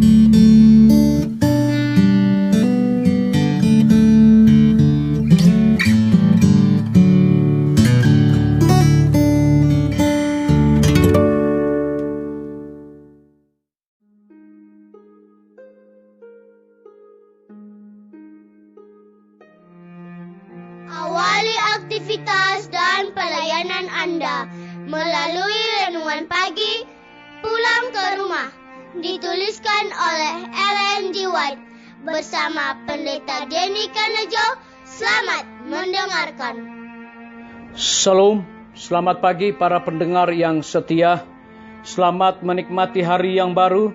Awali aktivitas dan pelayanan Anda melalui renungan pagi pulang ke rumah, dituliskan oleh Ellen G. White bersama Pendeta Denny Kanejo. Selamat mendengarkan. Shalom, selamat pagi para pendengar yang setia. Selamat menikmati hari yang baru.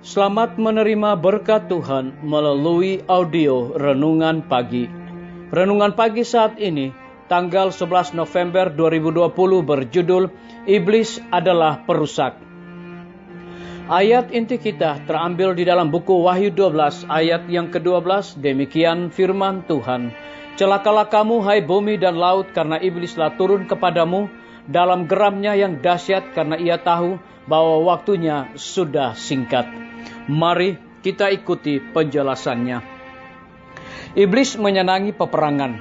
Selamat menerima berkat Tuhan melalui audio renungan pagi. Renungan pagi saat ini, tanggal 11 November 2020 berjudul Iblis adalah Perusak. Ayat inti kita terambil di dalam buku Wahyu 12 ayat yang ke-12. Demikian firman Tuhan. Celakalah kamu hai bumi dan laut, karena iblislah turun kepadamu dalam geramnya yang dahsyat, karena ia tahu bahwa waktunya sudah singkat. Mari kita ikuti penjelasannya. Iblis menyenangi peperangan,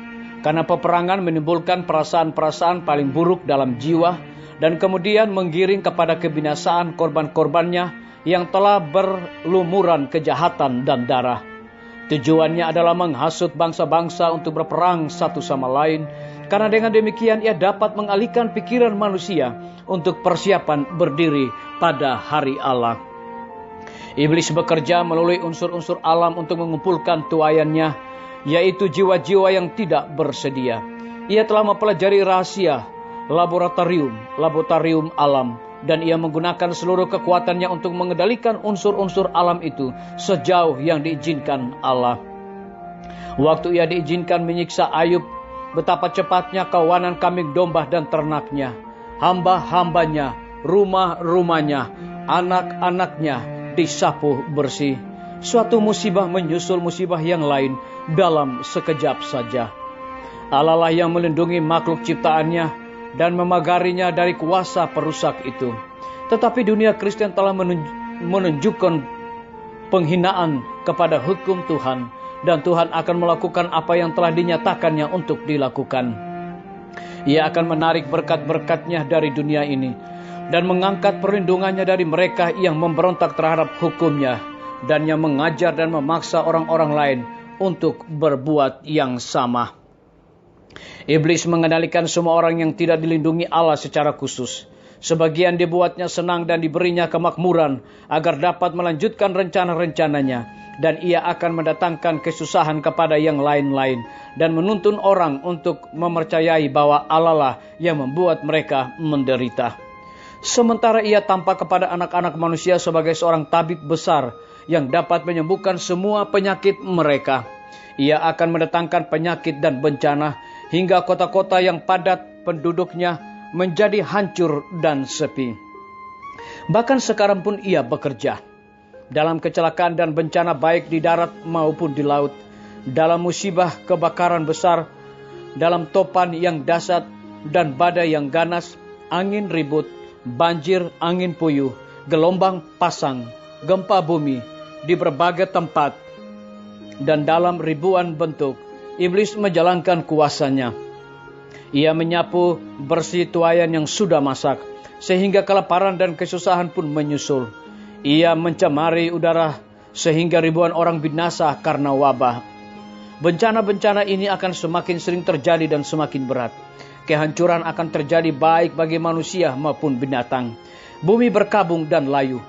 karena peperangan menimbulkan perasaan-perasaan paling buruk dalam jiwa, dan kemudian menggiring kepada kebinasaan korban-korbannya yang telah berlumuran kejahatan dan darah. Tujuannya adalah menghasut bangsa-bangsa untuk berperang satu sama lain, karena dengan demikian ia dapat mengalihkan pikiran manusia untuk persiapan berdiri pada hari Allah. Iblis bekerja melalui unsur-unsur alam untuk mengumpulkan tuaiannya, yaitu jiwa-jiwa yang tidak bersedia. Ia telah mempelajari rahasia laboratorium alam, dan ia menggunakan seluruh kekuatannya untuk mengendalikan unsur-unsur alam itu sejauh yang diizinkan Allah. Waktu ia diizinkan menyiksa Ayub, betapa cepatnya kawanan kambing domba dan ternaknya, hamba-hambanya, rumah-rumahnya, anak-anaknya disapu bersih. Suatu musibah menyusul musibah yang lain dalam sekejap saja. Allah lah yang melindungi makhluk ciptaannya dan memagarinya dari kuasa perusak itu. Tetapi dunia Kristen telah menunjukkan penghinaan kepada hukum Tuhan, dan Tuhan akan melakukan apa yang telah dinyatakannya untuk dilakukan. Ia akan menarik berkat-berkatnya dari dunia ini dan mengangkat perlindungannya dari mereka yang memberontak terhadap hukumnya, dan yang mengajar dan memaksa orang-orang lain untuk berbuat yang sama. Iblis mengendalikan semua orang yang tidak dilindungi Allah secara khusus. Sebagian dibuatnya senang dan diberinya kemakmuran agar dapat melanjutkan rencana-rencananya, dan ia akan mendatangkan kesusahan kepada yang lain-lain dan menuntun orang untuk mempercayai bahwa Allah lah yang membuat mereka menderita. Sementara ia tampak kepada anak-anak manusia sebagai seorang tabib besar yang dapat menyembuhkan semua penyakit mereka. Ia akan mendatangkan penyakit dan bencana hingga kota-kota yang padat penduduknya menjadi hancur dan sepi. Bahkan sekarang pun ia bekerja dalam kecelakaan dan bencana baik di darat maupun di laut, dalam musibah kebakaran besar, dalam topan yang dahsyat dan badai yang ganas, angin ribut, banjir, angin puyuh, gelombang pasang, gempa bumi di berbagai tempat, dan dalam ribuan bentuk. Iblis menjalankan kuasanya. Ia menyapu bersih tuaian yang sudah masak, sehingga kelaparan dan kesusahan pun menyusul. Ia mencemari udara sehingga ribuan orang binasa karena wabah. Bencana-bencana ini akan semakin sering terjadi dan semakin berat. Kehancuran akan terjadi baik bagi manusia maupun binatang. Bumi berkabung dan layu.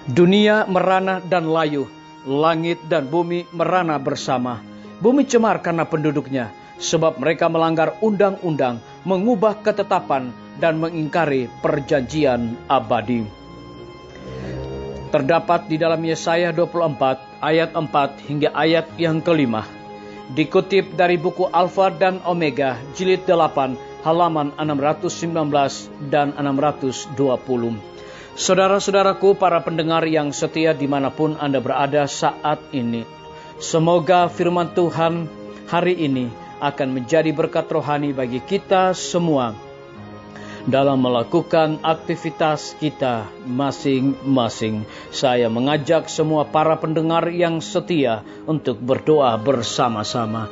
Dunia merana dan layu. Langit dan bumi merana bersama. Bumi cemar karena penduduknya, sebab mereka melanggar undang-undang, mengubah ketetapan, dan mengingkari perjanjian abadi. Terdapat di dalam Yesaya 24 ayat 4 hingga ayat yang kelima. Dikutip dari buku Alfa dan Omega, jilid 8, halaman 619 dan 620. Saudara-saudaraku, para pendengar yang setia dimanapun Anda berada saat ini, semoga firman Tuhan hari ini akan menjadi berkat rohani bagi kita semua. dalam melakukan aktivitas kita masing-masing. Saya mengajak semua para pendengar yang setia untuk berdoa bersama-sama.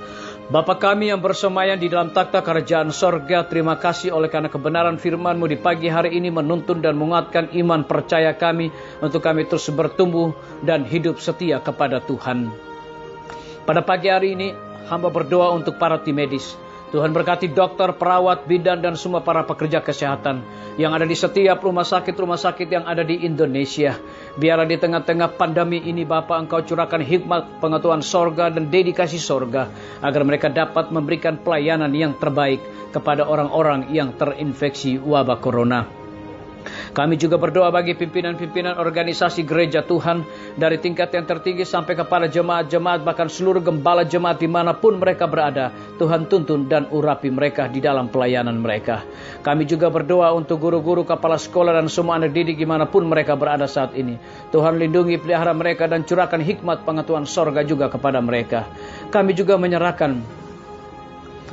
Bapa kami yang bersemayam di dalam takhta kerajaan sorga, terima kasih oleh karena kebenaran firman-Mu di pagi hari ini menuntun dan menguatkan iman percaya kami untuk kami terus bertumbuh dan hidup setia kepada Tuhan. Pada pagi hari ini, hamba berdoa untuk para tim medis. Tuhan berkati dokter, perawat, bidan, dan semua para pekerja kesehatan yang ada di setiap rumah sakit yang ada di Indonesia. Biarlah di tengah-tengah pandemi ini Bapa Engkau curahkan hikmat pengetahuan sorga dan dedikasi sorga, agar mereka dapat memberikan pelayanan yang terbaik kepada orang-orang yang terinfeksi wabah corona. Kami juga berdoa bagi pimpinan-pimpinan organisasi gereja Tuhan, dari tingkat yang tertinggi sampai kepada jemaat-jemaat, bahkan seluruh gembala jemaat dimanapun mereka berada. Tuhan tuntun dan urapi mereka di dalam pelayanan mereka. Kami juga berdoa untuk guru-guru, kepala sekolah, dan semua anak didik dimanapun mereka berada saat ini. Tuhan lindungi, pelihara mereka, dan curahkan hikmat pengetahuan sorga juga kepada mereka. Kami juga menyerahkan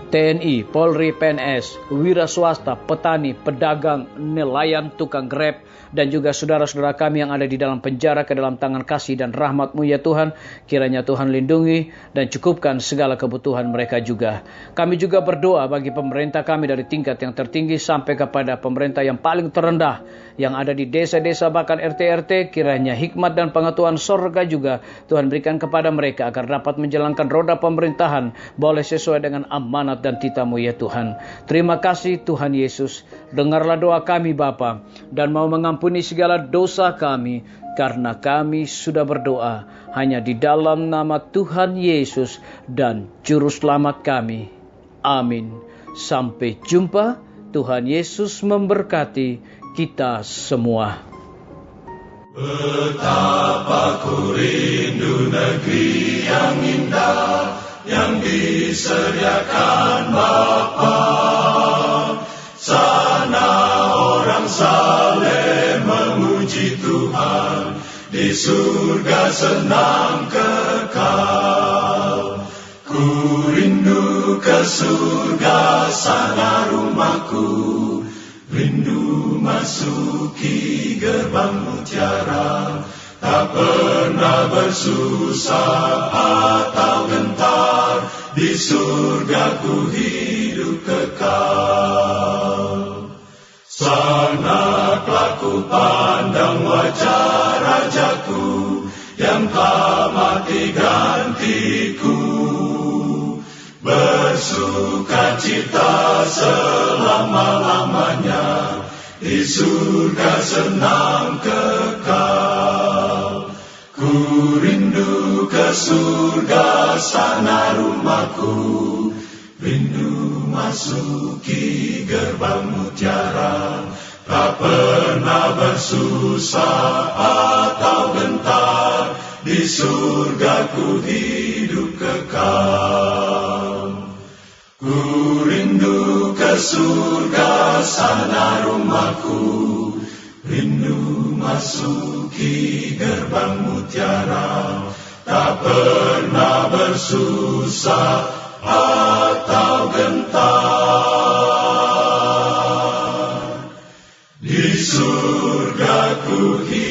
TNI, Polri, PNS, wira swasta, petani, pedagang, nelayan, tukang grab, dan juga saudara-saudara kami yang ada di dalam penjara ke dalam tangan kasih dan rahmat-Mu ya Tuhan. Kiranya Tuhan lindungi dan cukupkan segala kebutuhan mereka juga. Kami juga berdoa bagi pemerintah kami dari tingkat yang tertinggi sampai kepada pemerintah yang paling terendah, yang ada di desa-desa bahkan RT-RT. Kiranya hikmat dan pengetahuan sorga juga Tuhan berikan kepada mereka agar dapat menjalankan roda pemerintahan boleh sesuai dengan amanat dan titah-Mu ya Tuhan. Terima kasih Tuhan Yesus. Dengarlah doa kami Bapa, dan mau mengampuni segala dosa kami, karena kami sudah berdoa hanya di dalam nama Tuhan Yesus dan Juru Selamat kami. Amin. Sampai jumpa. Tuhan Yesus memberkati kita semua. Betapa ku rindu negeri yang indah yang disediakan Bapa. Sana orang saleh memuji Tuhan, di surga senang kekal. Ku rindu ke surga, sana rumahku, rindu masuki gerbang mutiara. Tak pernah bersusah atau gentar, di surga ku hidup kekal. Sana kelak ku pandang wajah Rajaku, yang telah mati gantiku. Bersukacita selama-lamanya, di surga senang kekal. Ku rindu ke surga, sana rumahku, rindu masuki gerbang mutiara. Tak pernah bersusah atau gentar, di surga ku hidup kekal. Ku rindu ke surga, sana rumahku, rindu masuki gerbang mutiara. Tak pernah bersusah atau gentar, di surga ku hidup